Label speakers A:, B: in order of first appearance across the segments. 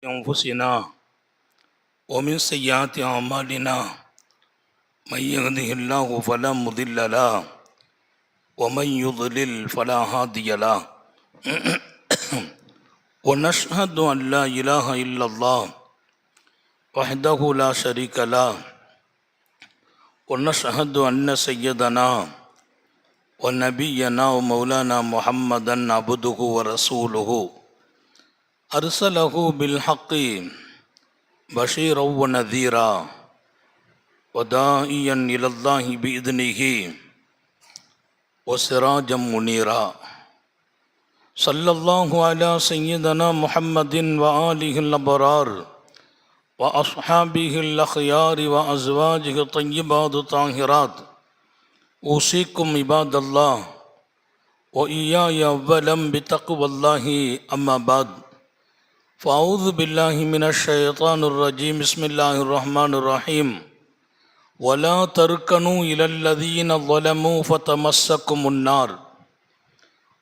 A: أنفسنا ومن سيئات أعمالنا من يهده الله فلا مضل له ومن يضلل فلا هادي له ونشهد أن لا إله إلا الله وحده لا شريك له ونشهد أن سيدنا ونبينا ومولانا محمدا عبده ورسوله أرسله بالحق بشيرا ونذيرا وداعيا إلى الله بإذنه وسراجا منيرا صلى الله على سيدنا محمد وآله الأبرار وأصحابه الأخيار وأزواجه الطيبات الطاهرات أوصيكم عباد الله وإياي أولا بتقوى الله أما بعد فأعوذ بالله من الشيطان الرجيم بسم الله الرحمن الرحيم ولا تركنوا إلى الذين ظلموا فتمسكم النار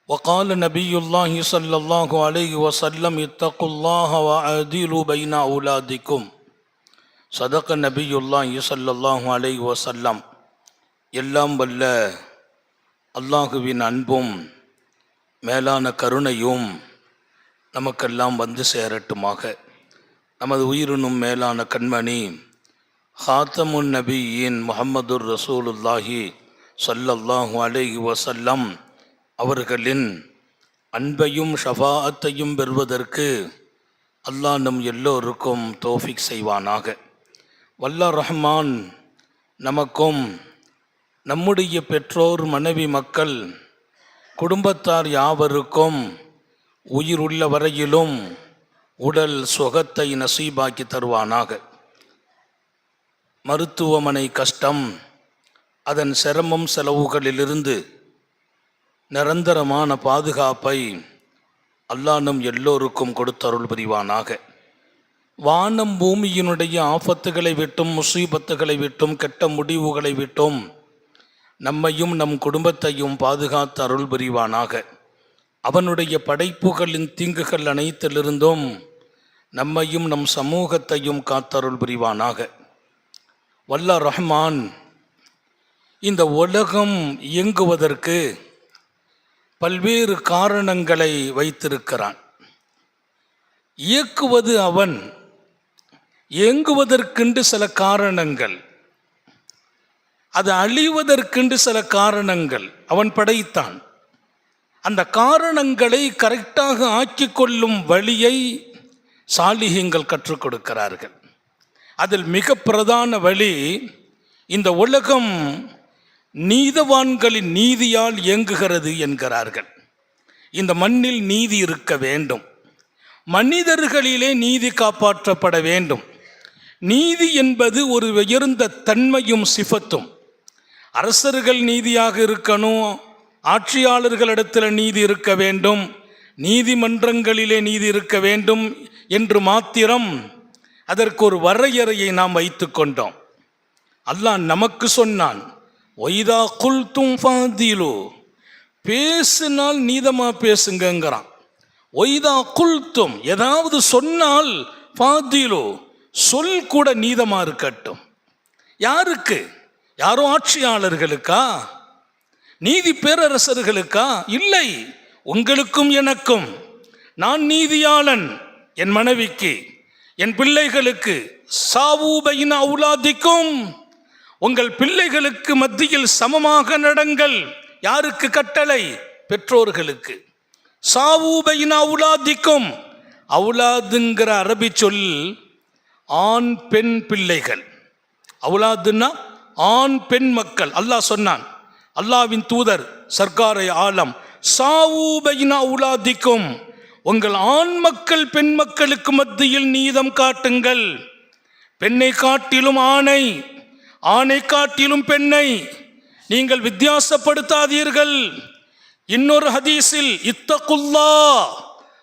A: وقال نبي الله صلى الله عليه وسلم اتقوا الله وعدلوا بين أولادكم صدق نبي الله صلى الله عليه وسلم எல்லாம் வல்ல அல்லாஹுவின் அன்பும் மேலான கருணையும் நமக்கெல்லாம் வந்து சேரட்டுமாக. நமது உயிரினும் மேலான கண்மணி ஹாத்தமுன் நபியின் முஹம்மதுர் ரசூலுல்லாஹி ஸல்லல்லாஹு அலைஹி வஸல்லம் அவர்களின் அன்பையும் ஷஃபாஅத்தையும் பெறுவதற்கு அல்லாஹ் நம் எல்லோருக்கும் தௌஃபீக் செய்வானாக. வல்ல ரஹ்மான் நமக்கும் நம்முடைய பெற்றோர், மனைவி, மக்கள், குடும்பத்தார் யாவருக்கும் உயிருள்ள வரையிலும் உடல் சுகத்தை நசீபாக்கி தருவானாக. மருத்துவமனை கஷ்டம், அதன் சிரமம் செலவுகளிலிருந்து நிரந்தரமான பாதுகாப்பை அல்லாஹ் நம் எல்லோருக்கும் கொடுத்தருள் புரிவானாக. வானம் பூமியினுடைய ஆபத்துகளை விட்டும், முசீபத்துகளை விட்டும், கெட்ட முடிவுகளை விட்டும் நம்மையும் நம் குடும்பத்தையும் பாதுகாத்து அருள் புரிவானாக. அவனுடைய படைப்புகளின் தீங்குகள் அனைத்திலிருந்தும் நம்மையும் நம் சமூகத்தையும் காத்தருள் புரிவானாக. வல்ல ரஹ்மான் இந்த உலகம் இயங்குவதற்கு பல்வேறு காரணங்களை வைத்திருக்கிறான். இயக்குவது அவன், இயங்குவதற்கென்று சில காரணங்கள், அது அழிவதற்கென்று சில காரணங்கள் அவன் படைத்தான். அந்த காரணங்களை கரெக்டாக ஆக்கிக்கொள்ளும் வழியை சாலிஹீங்கள் கற்றுக் கொடுக்கிறார்கள். அதில் மிக பிரதான வழி, இந்த உலகம் நீதவான்களின் நீதியால் இயங்குகிறது என்கிறார்கள். இந்த மண்ணில் நீதி இருக்க வேண்டும், மனிதர்களிலே நீதி காப்பாற்றப்பட வேண்டும். நீதி என்பது ஒரு உயர்ந்த தன்மையும் சிஃபத்தும். அரசர்கள் நீதியாக இருக்கணும், ஆட்சியாளர்களிடத்தில் நீதி இருக்க வேண்டும், நீதிமன்றங்களிலே நீதி இருக்க வேண்டும் என்று மாத்திரம் அதற்கு ஒரு வரையறையை நாம் வைத்து கொண்டோம். அல்லாஹ் நமக்கு சொன்னான், ஒய்தா குல்தும் ஃபாதிலு, பேசினால் நீதமா பேசுங்கிறான். ஒய்தா குல்தும், ஏதாவது சொன்னால் ஃபாதிலு, சொல் கூட நீதமா இருக்கட்டும். யாருக்கு? யாரோ ஆட்சியாளர்களுக்கா, நீதி பேரரசர்களுக்கா? இல்லை, உங்களுக்கும் எனக்கும். நான் நீதியாளன், என் மனைவிக்கு, என் பிள்ளைகளுக்கு. சாவு பைன அவுலாதிக்கும், உங்கள் பிள்ளைகளுக்கு மத்தியில் சமமாக நடங்கள். யாருக்கு கட்டளை? பெற்றோர்களுக்கு. சாவு பைன அவுலாதிக்கும், அவுலாதுங்கிற அரபி சொல் ஆண் பெண் பிள்ளைகள். அவுலாதுன்னா ஆண் பெண் மக்கள். அல்லாஹ் சொன்னான், அல்லாஹ்வின் தூதர் சர்க்காரை ஆலம், சாவு பைன அவுலாதிக்கும், உங்கள் ஆண் மக்கள் பெண் மக்களுக்கு மத்தியில் நீதம் காட்டுங்கள். பெண்ணை காட்டிலும் ஆணை, ஆணை காட்டிலும் பெண்ணை நீங்கள் வித்தியாசப்படுத்தாதீர்கள். இன்னொரு ஹதீஸில் இத்தகுல்லா,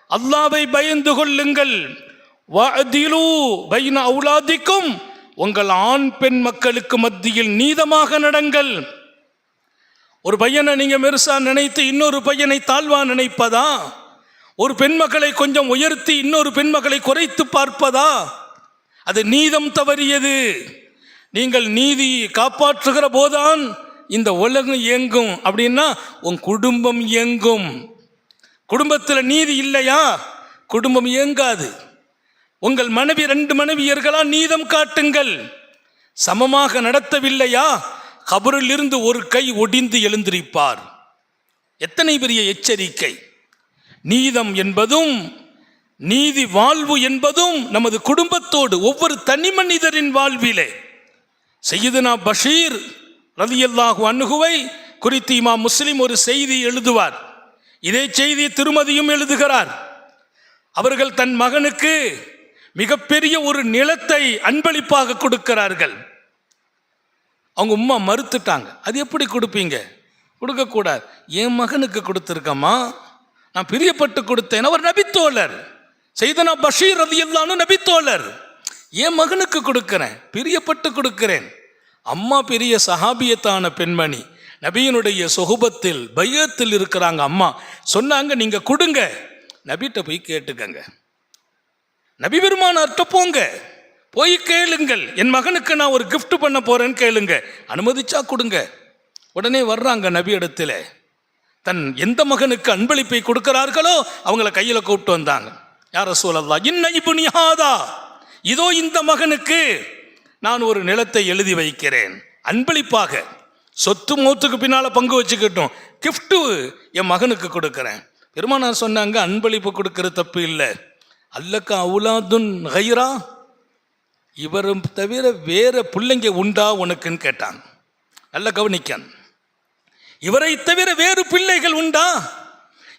A: அல்லாஹ்வை பயந்து கொள்ளுங்கள். வஅதிலு பைன அவுலாதிக்கும், உங்கள் ஆண் பெண் மக்களுக்கு மத்தியில் நீதமாக நடங்கள். ஒரு பையனை நீங்க மெருசா நினைத்து இன்னொரு பையனை தாழ்வா நினைப்பதா? ஒரு பெண்மக்களை கொஞ்சம் உயர்த்தி இன்னொரு பெண்மக்களை குறைத்து பார்ப்பதா? அது நீதம் தவறியது. நீங்கள் நீதி காப்பாற்றுகிற போதுதான் இந்த உலகம் இயங்கும். அப்படின்னா உன் குடும்பம் இயங்கும். குடும்பத்தில் நீதி இல்லையா குடும்பம் இயங்காது. உங்கள் மனைவி 2 மனைவியர்களா நீதம் காட்டுங்கள். சமமாக நடத்தவில்லையா கபரில் இருந்து ஒரு கை ஒடிந்து எழுந்திருப்பார். எத்தனை பெரிய எச்சரிக்கை! நீதம் என்பதும் நீதி வாழ்வு என்பதும் நமது குடும்பத்தோடு ஒவ்வொரு தனி மனிதரின் வாழ்விலே. சையதுனா பஷீர் ரலியல்லாஹு அன்ஹுவை குறித்து இமாம் முஸ்லிம் ஒரு செய்தி எழுதுவார். இதே செய்தி திருமதியும் எழுதுகிறார். அவர்கள் தன் மகனுக்கு மிகப்பெரிய ஒரு நிலத்தை அன்பளிப்பாக கொடுக்கிறார்கள். அவங்க உம்மா மறுத்துட்டாங்க. அது எப்படி கொடுப்பீங்க? கொடுக்கக்கூடாது. என் மகனுக்கு கொடுத்துருக்கம்மா, நான் பிரியப்பட்டு கொடுத்தேன். அவர் நபித்தோழர். சையதுனா பஷீர் ரலியல்லாஹு அன்ஹு நபித்தோழர். என் மகனுக்கு கொடுக்கிறேன், பிரியப்பட்டு கொடுக்கிறேன். அம்மா பெரிய சஹாபியத்தான பெண்மணி, நபியினுடைய சொஹபத்தில் பையத்தில் இருக்கிறாங்க. அம்மா சொன்னாங்க, நீங்க கொடுங்க, நபிட்ட போய் கேட்டுக்கங்க, நபி பெருமானார்ட்ட போங்க, போய் கேளுங்கள், என் மகனுக்கு நான் ஒரு கிஃப்ட் பண்ண போறேன்னு கேளுங்க, அனுமதிச்சா கொடுங்க. உடனே வர்றாங்க நபி இடத்துல. தன் எந்த மகனுக்கு அன்பளிப்பை கொடுக்கிறார்களோ அவங்கள கையில கூப்பிட்டு வந்தாங்க. யா ரசூலல்லாஹ், இன்ன இப்னி ஹாதா, இதோ இந்த மகனுக்கு நான் ஒரு நிலத்தை எழுதி வைக்கிறேன் அன்பளிப்பாக, சொத்து மௌத்துக்கு பின்னால பங்கு வச்சுக்கிட்டோம், கிஃப்ட் என் மகனுக்கு கொடுக்கிறேன். பெருமானார் சொன்னாங்க, அன்பளிப்பு கொடுக்கிற தப்பு இல்லை. அல்லக்க அவுலாதுன் கைரா, இவரும் தவிர வேற பிள்ளைங்க உண்டா உனக்குன்னு கேட்டாங்க. நல்ல கவனிக்க, இவரை தவிர வேறு பிள்ளைகள் உண்டா?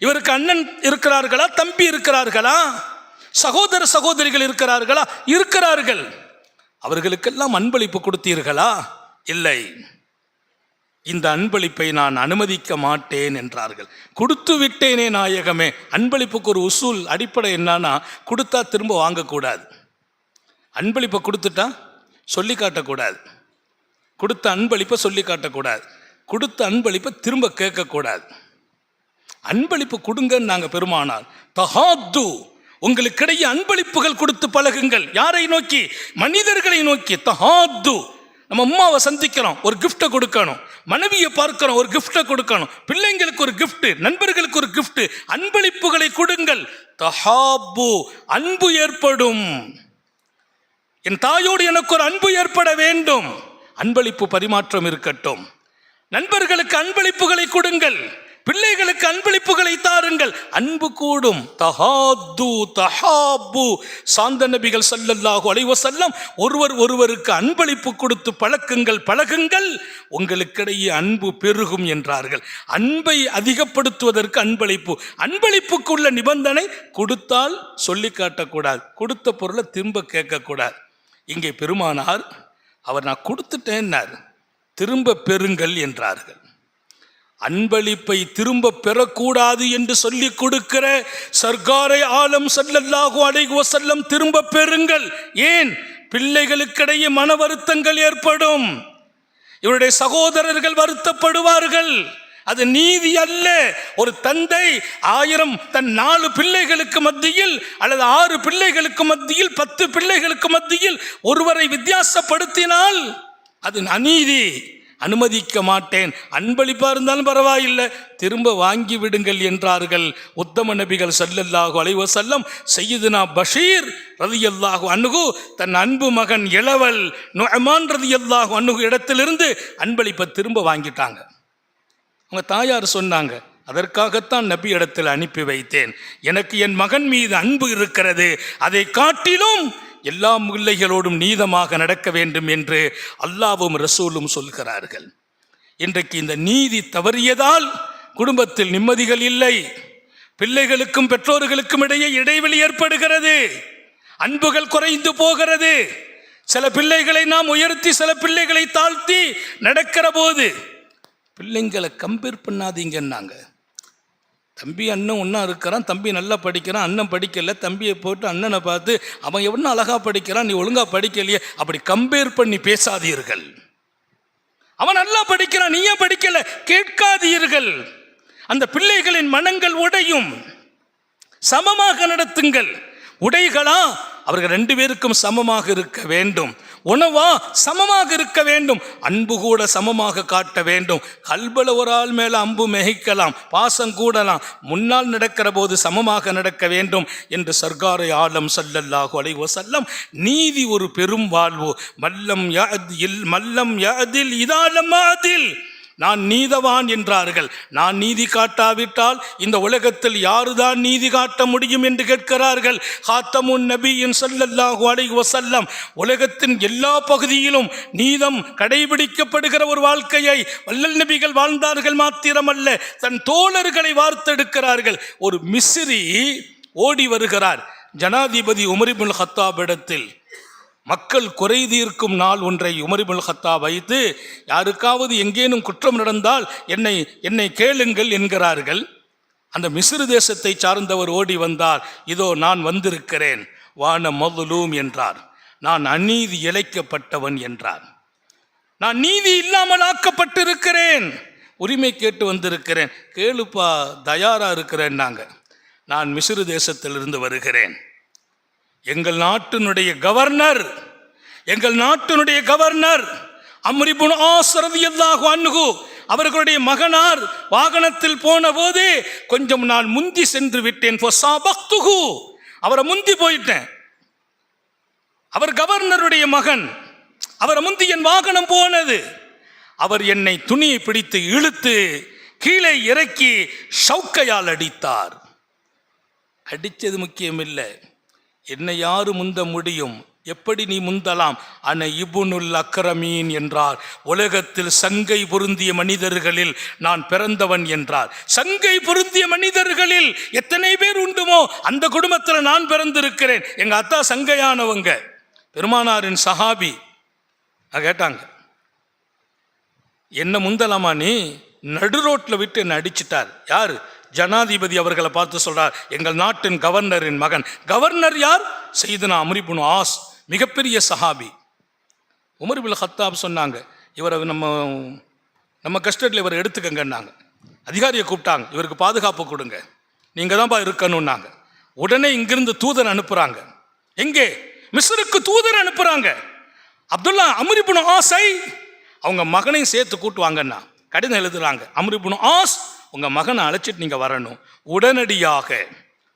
A: இவருக்கு அண்ணன் இருக்கிறார்களா, தம்பி இருக்கிறார்களா, சகோதர சகோதரிகள் இருக்கிறார்களா? இருக்கிறார்கள். அவர்களுக்கெல்லாம் அன்பளிப்பு கொடுத்தீர்களா? இல்லை. இந்த அன்பளிப்பை நான் அனுமதிக்க மாட்டேன் என்றார்கள். கொடுத்து விட்டேனே நாயகமே. அன்பளிப்புக்கு ஒரு உசூல் அடிப்படை என்னன்னா, கொடுத்தா திரும்ப வாங்கக்கூடாது. அன்பளிப்பை கொடுத்துட்டா சொல்லி காட்டக்கூடாது. கொடுத்த அன்பளிப்பை சொல்லி காட்டக்கூடாது. கொடுத்த அன்பளிப்பை திரும்ப கேட்கக்கூடாது. அன்பளிப்பு கொடுங்கன்னு நாங்கள் பெருமானார். தஹாத்து, உங்களுக்கிடையே அன்பளிப்புகள் கொடுத்து பழகுங்கள். யாரை நோக்கி? மனிதர்களை நோக்கி. தஹாத்து, நம்ம அம்மாவை சந்திக்கிறோம், ஒரு கிஃப்டை கொடுக்கணும். மனைவியை பார்க்கிறோம், ஒரு கிஃப்டை கொடுக்கணும். பிள்ளைங்களுக்கு ஒரு கிஃப்ட், நண்பர்களுக்கு ஒரு கிஃப்ட். அன்பளிப்புகளை கொடுங்கள். தஹாப்பு, அன்பு ஏற்படும். என் தாயோடு எனக்கு ஒரு அன்பு ஏற்பட வேண்டும். அன்பளிப்பு பரிமாற்றம் இருக்கட்டும். நண்பர்களுக்கு அன்பளிப்புகளை கொடுங்கள், பிள்ளைகளுக்கு அன்பளிப்புகளை தாருங்கள், அன்பு கூடும். தஹாது தஹாபு, சாந்த நபிகள் ஸல்லல்லாஹு அலைஹி வஸல்லம் ஒருவர் ஒருவருக்கு அன்பளிப்பு கொடுத்து பழகுங்கள், உங்களுக்கிடையே அன்பு பெருகும் என்றார்கள். அன்பை அதிகப்படுத்துவதற்கு அன்பளிப்பு. அன்பளிப்புக்குள்ள நிபந்தனை, கொடுத்தால் சொல்லி காட்டக்கூடாது, கொடுத்த பொருளை திரும்ப கேட்கக்கூடாது. இங்கே பெருமானார் அவர் நான் கொடுத்துட்டேன்னார், திரும்ப பெறுங்கள் என்றார்கள். அன்பளிப்பை திரும்ப பெறக்கூடாது என்று சொல்லி கொடுக்கிற சர்க்காரை ஆலம் ஸல்லல்லாஹு அலைஹி வஸல்லம் திரும்ப பெறுங்கள். ஏன்? பிள்ளைகளுக்கிடையே மன வருத்தங்கள் ஏற்படும், இவருடைய சகோதரர்கள் வருத்தப்படுவார்கள். அது நீதி அல்ல. ஒரு தந்தை 1000 தன் 4 பிள்ளைகளுக்கு மத்தியில் அல்லது 6 பிள்ளைகளுக்கு மத்தியில் 10 பிள்ளைகளுக்கு மத்தியில் ஒருவரை வித்தியாசப்படுத்தினால் அது அநீதி. அனுமதிக்க மாட்டேன். அன்பளிப்பா இருந்தாலும் பரவாயில்லை, திரும்ப வாங்கி விடுங்கள் என்றார்கள் உத்தம நபிகள் ஸல்லல்லாஹு அலைஹி வஸல்லம். சையதுனா பஷீர் ரலியல்லாஹு அன்ஹு தன் அன்பு மகன் இளவல் நுஅமான் ரலியல்லாஹு அன்ஹு இடத்திலிருந்து அன்பளிப்பை திரும்ப வாங்கிட்டாங்க. அவங்க தாயார் சொன்னாங்க, அதற்காகத்தான் நபி இடத்தில் அனுப்பி வைத்தேன். எனக்கு என் மகன் மீது அன்பு இருக்கிறது, அதை காட்டிலும் எல்லா பிள்ளைகளோடும் நீதமாக நடக்க வேண்டும் என்று அல்லாஹ்வும் ரசூலும் சொல்கிறார்கள். இன்றைக்கு இந்த நீதி தவறியதால் குடும்பத்தில் நிம்மதிகள் இல்லை. பிள்ளைகளுக்கும் பெற்றோர்களுக்கும் இடையே இடைவெளி ஏற்படுகிறது, அன்புகள் குறைந்து போகிறது. சில பிள்ளைகளை நாம் உயர்த்தி சில பிள்ளைகளை தாழ்த்தி நடக்கிற போது பிள்ளைங்களை கம்பேர் பண்ணாதீங்கன்னாங்க. தம்பி அண்ணன் ஒன்றா இருக்கிறான், தம்பி நல்லா படிக்கிறான், அண்ணன் படிக்கலை, தம்பியை போட்டு அண்ணனை பார்த்து அவன் எவ்வளோ அழகாக படிக்கிறான், நீ ஒழுங்காக படிக்கலையே, அப்படி கம்பேர் பண்ணி பேசாதீர்கள். அவன் நல்லா படிக்கிறான், நீ ஏன் படிக்கலை கேட்காதீர்கள். அந்த பிள்ளைகளின் மனங்கள் உடையும். சமமாக நடத்துங்கள். உடைகளா, அவர்கள் 2 பேருக்கும் சமமாக இருக்க வேண்டும். உணவா, சமமாக இருக்க வேண்டும். அன்பு கூட சமமாக காட்ட வேண்டும். கல்பல ஒரு ஆள் மேல அம்பு மிகைக்கலாம், பாசம் கூடலாம், முன்னால் நடக்கிற போது சமமாக நடக்க வேண்டும் என்று சர்க்காரை ஆலம் ஸல்லல்லாஹு அலைஹி வஸல்லம் நீதி ஒரு பெரும் வாழ்வு. மல்லம் யஅதில் இதாலம் அதில், நான் நீதவான் என்றார்கள். நான் நீதி காட்டாவிட்டால் இந்த உலகத்தில் யாருதான் நீதி காட்ட முடியும் என்று கேட்கிறார்கள். காத்தமுன் நபியின் ஸல்லல்லாஹு அலைஹி வஸல்லம் உலகத்தின் எல்லா பகுதியிலும் நீதம் கடைபிடிக்கப்படுகிற ஒரு வாழ்க்கையை வல்லல் நபிகள் வாழ்ந்தார்கள். மாத்திரமல்ல, தன் தோழர்களை வார்த்தெடுக்கிறார்கள். ஒரு மிஸ்ரி ஓடி வருகிறார் ஜனாதிபதி உமர் இப்னுல் கத்தாப் இடத்தில். மக்கள் குறை தீர்க்கும் நாள் ஒன்றை உமர் இப்னுல் கத்தாப் வைத்து, யாருக்காவது எங்கேனும் குற்றம் நடந்தால் என்னை கேளுங்கள் என்கிறார்கள். அந்த மிஸ்ர் தேசத்தை சார்ந்தவர் ஓடி வந்தார். இதோ நான் வந்திருக்கிறேன், வான மதுலூம் என்றார். நான் அநீதி இழைக்கப்பட்டவன் என்றார். நான் நீதி இல்லாமல் ஆக்கப்பட்டிருக்கிறேன், உரிமை கேட்டு வந்திருக்கிறேன். கேளுப்பா, தயாரா இருக்கிறேன். நான் மிஸ்ர் தேசத்திலிருந்து வருகிறேன். எங்கள் நாட்டினுடைய கவர்னர் அம்ர் இப்னு ஆஸ் ரலியல்லாஹு அன்ஹு அவர்களுடைய மகனார் வாகனத்தில் போன போது கொஞ்சம் நான் முந்தி சென்று விட்டேன். அவரை முந்தி போயிட்டேன். அவர் கவர்னருடைய மகன், அவரை முந்தி என் வாகனம் போனது. அவர் என்னை துணியை பிடித்து இழுத்து கீழே இறக்கி ஷவுக்கையால் அடித்தார். அடித்தது முக்கியமில்லை, என்னை யாரு முந்த முடியும்? எப்படி நீ முந்தலாம்? அன இப்னுல் அக்ரமீன் என்றார். உலகத்தில் சங்கை பொருந்திய மனிதர்களில் நான் பிறந்தவன் என்றார். சங்கை பொருந்திய மனிதர்களில் எத்தனை பேர் உண்டுமோ அந்த குடும்பத்தில் நான் பிறந்திருக்கிறேன். எங்க அத்தா சங்கையானவங்க, பெருமானாரின் சஹாபி. கேட்டாங்க, என்ன முந்தலாமா நீ? நடு ரோட்டில் விட்டு என்னை அடிச்சிட்டார். யாரு? ஜனாதிபதி அவர்களை பார்த்து சொல்றார், எங்கள் நாட்டின் கவர்னரின் மகன். கவர்னர் யார்? சையதுனா அம்ர் இப்னு ஆஸ், மிகப்பெரிய சஹாபி. உமர் இப்னுல் கத்தாப் சொன்னாங்க, இவரை நம்ம கஸ்டடியில் இவரை எடுத்துக்கங்கன்னாங்க. அதிகாரியை கூப்பிட்டாங்க, இவருக்கு பாதுகாப்பு கொடுங்க, நீங்கள் தான்ப்பா இருக்கணும்னாங்க. உடனே இங்கிருந்து தூதர் அனுப்புகிறாங்க. எங்கே? மிஸ்ருக்கு தூதர் அனுப்புகிறாங்க. அப்துல்லா அம்ர் இப்னு ஆஸை அவங்க மகனையும் சேர்த்து கூட்டுவாங்கன்னா கடிதம் எழுதுறாங்க. அம்ர் இப்னு ஆஸ், உங்கள் மகனை அழைச்சிட்டு நீங்கள் வரணும் உடனடியாக.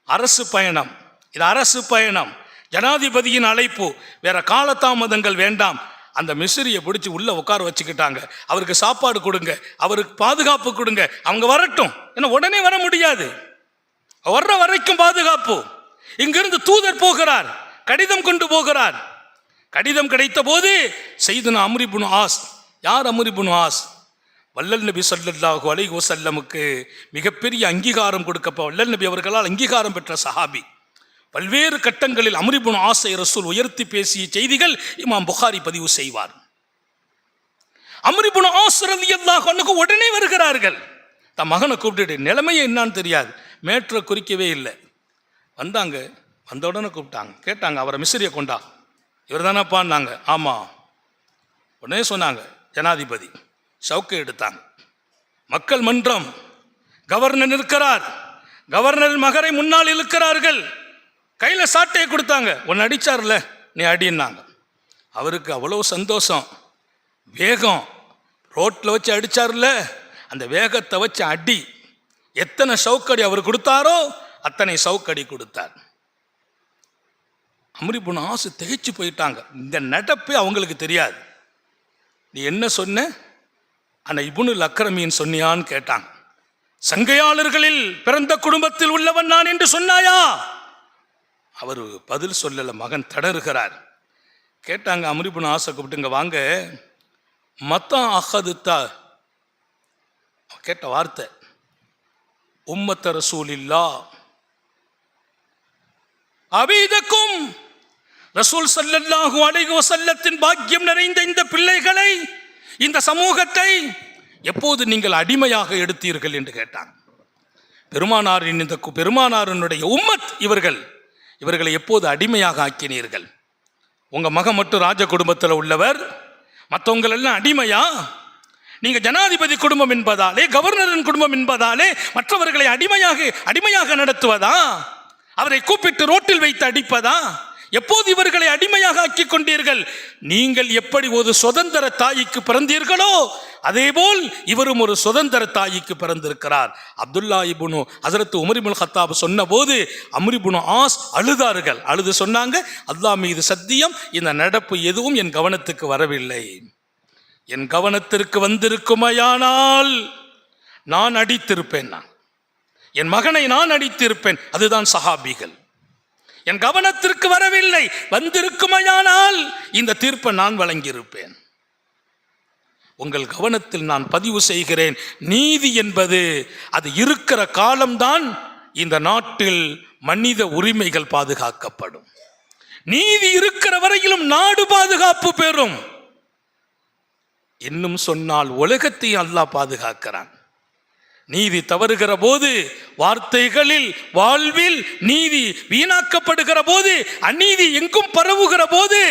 A: அரசு பயணம், இது அரசு பயணம், ஜனாதிபதியின் அழைப்பு, வேற காலதாமதங்கள் வேண்டாம். அந்த மிஸ்ரியை பிடிச்சி உள்ள உட்கார வச்சுக்கிட்டாங்க. அவருக்கு சாப்பாடு கொடுங்க, அவருக்கு பாதுகாப்பு கொடுங்க, அவங்க வரட்டும். ஏன்னா உடனே வர முடியாது, வர்ற வரைக்கும் பாதுகாப்பு. இங்கிருந்து தூதர் போகிறார், கடிதம் கொண்டு போகிறார். கடிதம் கிடைத்த போது சையதுனா அம்ர் இப்னு ஆஸ். யார் அம்ர் இப்னு ஆஸ்? வல்லல் நபி ஸல்லல்லாஹு அலைஹி வஸல்லமுக்கு மிகப்பெரிய அங்கீகாரம் வல்லல் நபி அவர்களால் அங்கீகாரம் பெற்ற சஹாபி. பல்வேறு கட்டங்களில் அம்ர் இப்னு ஆஸை ரசூல் உயர்த்தி பேசிய செய்திகள் இமாம் புகாரி பதிவு செய்வார். அம்ர் இப்னு ஆஸ் ரலியல்லாஹு அன்ஹு உடனே வருகிறார்கள். தன் மகனை கூப்பிட்டுட்டு, நிலைமையே என்னான்னு தெரியாது, மேற்றை குறிக்கவே இல்லை. வந்தாங்க, வந்த உடனே கூப்பிட்டாங்க, கேட்டாங்க, அவரை மிஸ்ரியை கொண்டா. இவர் தானப்பான்னாங்க. ஆமாம். உடனே சொன்னாங்க, ஜனாதிபதி. சவுக்கை எடுத்தாங்க. மக்கள் மன்றம், கவர்னர் இருக்கிறார், கவர்னர் மகரை முன்னால் இழுக்கிறார்கள். கையில் சாட்டையை கொடுத்தாங்க. ஒன்று அடித்தார்ல, நீ அடின்னாங்க. அவருக்கு அவ்வளோ சந்தோஷம், வேகம். ரோட்டில் வச்சு அடித்தார்ல, அந்த வேகத்தை வச்சு அடி. எத்தனை சவுக்கடி அவர் கொடுத்தாரோ அத்தனை சவுக்கடி கொடுத்தார். அம்ர் இப்னு ஆஸ் திகைச்சு போயிட்டாங்க. இந்த நடப்பே அவங்களுக்கு தெரியாது. நீ என்ன சொன்ன? அன இப்னுல் அக்ரமீன் சொன்னியான்னு கேட்டாங்க. சங்கையாளர்களில் பிறந்த குடும்பத்தில் உள்ளவன் நான் என்று சொன்னாயா? அவர் பதில் சொல்லல. மகன் தடறுகிறார். கேட்டாங்க, அம்ர் இப்னு ஆஸை கூப்பிட்டுங்க, வாங்க. மத்தா அஹதுத்தா கேட்ட வார்த்தை, உம்மத்த ரசூலில்லா அபீதக்கும், ரசூல் ஸல்லல்லாஹு அலைஹி வஸல்லத்தின் பாக்கியம் நிறைந்த இந்த பிள்ளைகளை, இந்த சமூகத்தை எப்போது நீங்கள் அடிமையாக எடுத்தீர்கள் என்று கேட்டாங்க. பெருமானாரின் இந்த பெருமானாரினுடைய உம்மத் இவர்களை எப்போது அடிமையாக ஆக்கினீர்கள்? உங்க மகன் மட்டும் ராஜ குடும்பத்தில் உள்ளவர், மற்றவங்களெல்லாம் அடிமையா? நீங்க ஜனாதிபதி குடும்பம் என்பதாலே, கவர்னரின் குடும்பம் என்பதாலே மற்றவர்களை அடிமையாக நடத்துவதா? அவரை கூப்பிட்டு ரோட்டில் வைத்து அடிப்பதா? எப்போது இவர்களை அடிமையாக ஆக்கிக் கொண்டீர்கள்? நீங்கள் எப்படி ஒரு சுதந்திர தாய்க்கு பிறந்தீர்களோ அதேபோல் இவரும் ஒரு சுதந்திர தாய்க்கு பிறந்திருக்கிறார். அப்துல்லா இப்னு ஹஸரத் உமர் இப்னு கத்தாப் சொன்ன போது அம்ர் இப்னு ஆஸ் அழுதார்கள். அழுது சொன்னாங்க, அல்லாஹ் மீது சத்தியம், இந்த நடப்பு எதுவும் என் கவனத்துக்கு வரவில்லை. என் கவனத்திற்கு வந்திருக்குமையானால் நான் அடித்திருப்பேன், என் மகனை நான் அடித்திருப்பேன். அதுதான் சஹாபிகள். என் கவனத்திற்கு வரவில்லை, வந்திருக்குமையானால் இந்த தீர்ப்பை நான் வழங்கியிருப்பேன். உங்கள் கவனத்தில் நான் பதிவு செய்கிறேன், நீதி என்பது அது இருக்கிற காலம்தான் இந்த நாட்டில் மனித உரிமைகள் பாதுகாக்கப்படும். நீதி இருக்கிற வரையிலும் நாடு பாதுகாப்பு பெறும். இன்னும் சொன்னால் உலகத்தை அல்லாஹ் பாதுகாக்கிறான். நீதி தவறுகிற போது, வார்த்தைகளில் வாழ்வில் நீதி வீணாக்கப்படுகிற போது, அநீதி எங்கும் பரவுகிற போது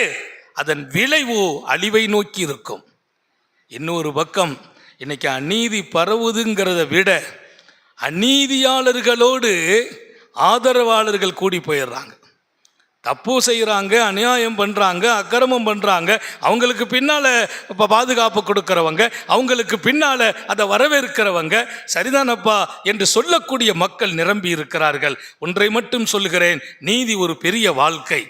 A: அதன் விளைவு அழிவை நோக்கி இருக்கும். இன்னொரு பக்கம் இன்னைக்கு அநீதி பரவுதுங்கிறத விட அநீதியாளர்களோடு ஆதரவாளர்கள் கூடி போயிடுறாங்க. தப்பு செய்கிறாங்க, அநியாயம் பண்ணுறாங்க, அக்கிரமம் பண்ணுறாங்க, அவங்களுக்கு பின்னால் இப்போ பாதுகாப்பு கொடுக்குறவங்க, அவங்களுக்கு பின்னால் அதை வரவேற்கிறவங்க, சரிதானப்பா என்று சொல்லக்கூடிய மக்கள் நிரம்பி இருக்கிறார்கள். ஒன்றை மட்டும் சொல்கிறேன், நீதி ஒரு பெரிய வாழ்க்கை.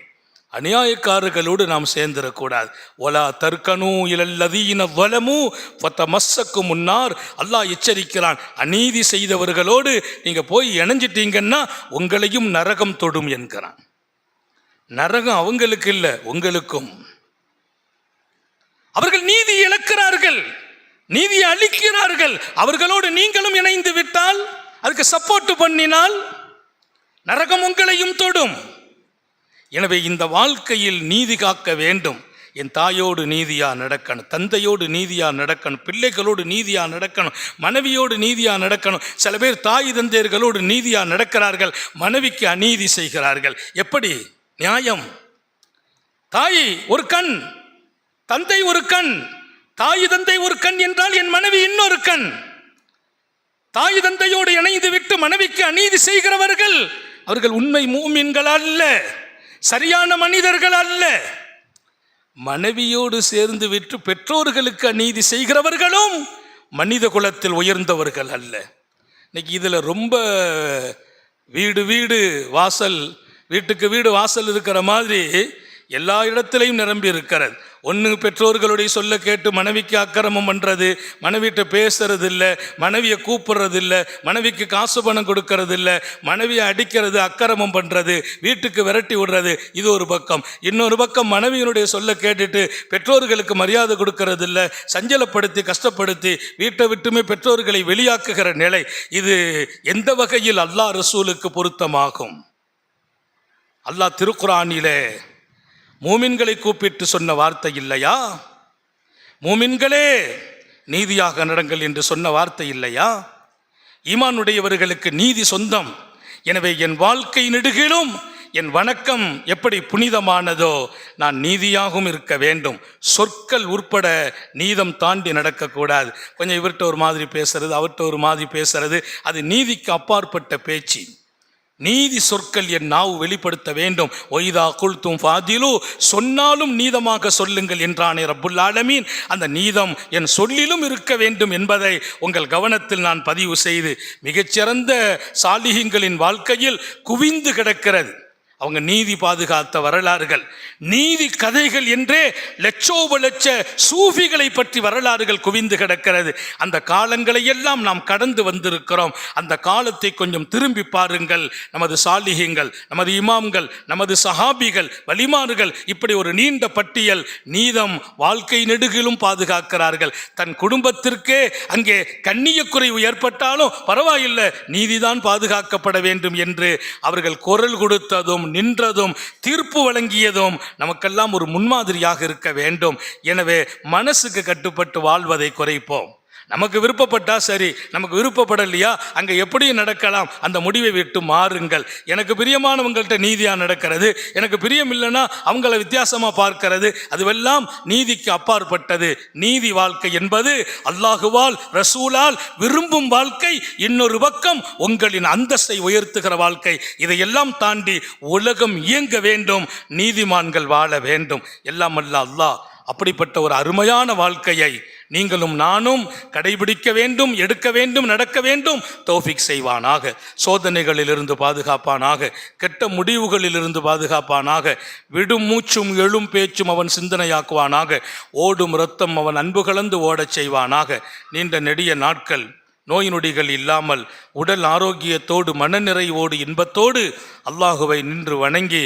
A: அநியாயக்காரர்களோடு நாம் சேர்ந்துடக்கூடாது. ஒலா தர்கனு இலல்லதீன வலமு ஃபதமஸ்ஸக்கு முன்னார். அல்லாஹ் எச்சரிக்கிறான், அநீதி செய்தவர்களோடு நீங்கள் போய் இணைஞ்சிட்டீங்கன்னா உங்களையும் நரகம் தொடும் என்கிறான். நரகம் அவங்களுக்கு இல்லை, உங்களுக்கும். அவர்கள் நீதி இழக்கிறார்கள், நீதியை அளிக்கிறார்கள். அவர்களோடு நீங்களும் இணைந்து விட்டால், அதுக்கு சப்போர்ட் பண்ணினால் நரகம் உங்களையும் தொடும். எனவே இந்த வாழ்க்கையில் நீதி காக்க வேண்டும். என் தாயோடு நீதியா நடக்கணும், தந்தையோடு நீதியா நடக்கணும், பிள்ளைகளோடு நீதியா நடக்கணும், மனைவியோடு நீதியா நடக்கணும். சில பேர் தாய் தந்தையர்களோடு நீதியா நடக்கிறார்கள், மனைவிக்கு அநீதி செய்கிறார்கள். எப்படி நியாயம்? தாய் ஒரு கண், தந்தை ஒரு கண். தாய் தந்தை ஒரு கண் என்றால் என் மனைவி இன்னொரு கண். தாய் தந்தையோடு இணைந்து விட்டு மனைவிக்கு அநீதி செய்கிறவர்கள் அவர்கள் உண்மை மூமின்கள் அல்ல, சரியான மனிதர்கள் அல்ல. மனைவியோடு சேர்ந்து விட்டு பெற்றோர்களுக்கு அநீதி செய்கிறவர்களும் மனித குலத்தில் உயர்ந்தவர்கள் அல்ல. இன்னைக்கு இதில் ரொம்ப வீடு வீடு வாசல், வீட்டுக்கு வீடு வாசல் இருக்கிற மாதிரி எல்லா இடத்திலையும் நிரம்பி இருக்கிறது. ஒன்று பெற்றோர்களுடைய சொல்ல கேட்டு மனைவிக்கு அக்கிரமம் பண்ணுறது, மனைவிட்ட பேசுறது இல்லை, மனைவியை கூப்பிடுறது இல்லை, மனைவிக்கு காசு பணம் கொடுக்கறது இல்லை, மனைவியை அடிக்கிறது, அக்கிரமம் பண்ணுறது, வீட்டுக்கு விரட்டி விடுறது. இது ஒரு பக்கம். இன்னொரு பக்கம் மனைவியினுடைய சொல்ல கேட்டுட்டு பெற்றோர்களுக்கு மரியாதை கொடுக்கறது இல்லை, சஞ்சலப்படுத்தி கஷ்டப்படுத்தி வீட்டை விட்டுமே பெற்றோர்களை வெளியாக்குகிற நிலை. இது எந்த வகையில் அல்லாஹ் ரசூலுக்கு பொருத்தமாகும்? அல்லாஹ் திருக்குரானிலே மூமின்களை கூப்பிட்டு சொன்ன வார்த்தை இல்லையா? மூமின்களே நீதியாக நடங்கள் என்று சொன்ன வார்த்தை இல்லையா? ஈமானுடையவர்களுக்கு நீதி சொந்தம். எனவே என் வாழ்க்கை நெடுகிலும் என் வணக்கம் எப்படி புனிதமானதோ நான் நீதியாகவும் இருக்க வேண்டும். சொற்கள் உட்பட நீதம் தாண்டி நடக்கக்கூடாது. கொஞ்சம் இவர்கிட்ட ஒரு மாதிரி பேசுறது, அவர்கிட்ட ஒரு மாதிரி பேசுறது, அது நீதிக்கு அப்பாற்பட்ட பேச்சு. நீதி சொற்கள் என் நாவு வெளிப்படுத்த வேண்டும். ஒய்தா குல்தும் ஃபாதிலு, சொன்னாலும் நீதமாக சொல்லுங்கள் என்றானே ரப்புல் ஆலமீன். அந்த நீதம் என் சொல்லிலும் இருக்க வேண்டும் என்பதை உங்கள் கவனத்தில் நான் பதிவு செய்து, மிகச்சிறந்த சாலிஹீன்களின் வாழ்க்கையில் குவிந்து கிடக்கிறது அவங்க நீதி பாதுகாத்த வரலாறுகள். நீதி கதைகள் என்றே லட்சோப லட்ச சூஃபிகளை பற்றி வரலாறுகள் குவிந்து கிடக்கிறது. அந்த காலங்களை எல்லாம் நாம் கடந்து வந்திருக்கிறோம். அந்த காலத்தை கொஞ்சம் திரும்பி பாருங்கள். நமது சாலிஹீன்கள், நமது இமாம்கள், நமது சஹாபிகள், வலிமார்கள், இப்படி ஒரு நீண்ட பட்டியல். நீதம் வாழ்க்கை நெடுகிலும் பாதுகாக்கிறார்கள். தன் குடும்பத்திற்கே அங்கே கண்ணியக்குறைவு ஏற்பட்டாலும் பரவாயில்லை, நீதிதான் பாதுகாக்கப்பட வேண்டும் என்று அவர்கள் குரல் கொடுத்ததும் நின்றதும் தீர்ப்பு வழங்கியதும் நமக்கெல்லாம் ஒரு முன்மாதிரியாக இருக்க வேண்டும். எனவே மனசுக்கு கட்டுப்பட்டு வாழ்வதை குறைப்போம். நமக்கு விருப்பப்பட்டா சரி, நமக்கு விருப்பப்படலையா அங்கே எப்படியும் நடக்கலாம். அந்த முடிவை விட்டு மாறுங்கள். எனக்கு பிரியமானவங்கள்ட்ட நீதியாக நடக்கிறது, எனக்கு பிரியம் இல்லைன்னா அவங்கள வித்தியாசமாக பார்க்கிறது, அதுவெல்லாம் நீதிக்கு அப்பாற்பட்டது. நீதி வாழ்க்கை என்பது அல்லாஹுவால் ரசூலால் விரும்பும் வாழ்க்கை. இன்னொரு பக்கம் உங்களின் அந்தஸ்தை உயர்த்துகிற வாழ்க்கை. இதையெல்லாம் தாண்டி உலகம் இயங்க வேண்டும், நீதிமான்கள் வாழ வேண்டும். எல்லாம் அல்ல அல்லாஹ் அப்படிப்பட்ட ஒரு அருமையான வாழ்க்கையை நீங்களும் நானும் கடைபிடிக்க வேண்டும், எடுக்க வேண்டும், நடக்க வேண்டும். தௌஃபீக் செய்வானாக. சோதனைகளிலிருந்து பாதுகாப்பானாக, கெட்ட முடிவுகளிலிருந்து பாதுகாப்பானாக. விடும் மூச்சும் எழும் பேச்சும் அவன் சிந்தனையாக்குவானாக. ஓடும் இரத்தம் அவன் அன்பு கலந்து ஓடச் செய்வானாக. நீண்ட நெடிய நாட்கள் நோய் நொடிகள் இல்லாமல் உடல் ஆரோக்கியத்தோடு மனநிறைவோடு இன்பத்தோடு அல்லாஹுவை நின்று வணங்கி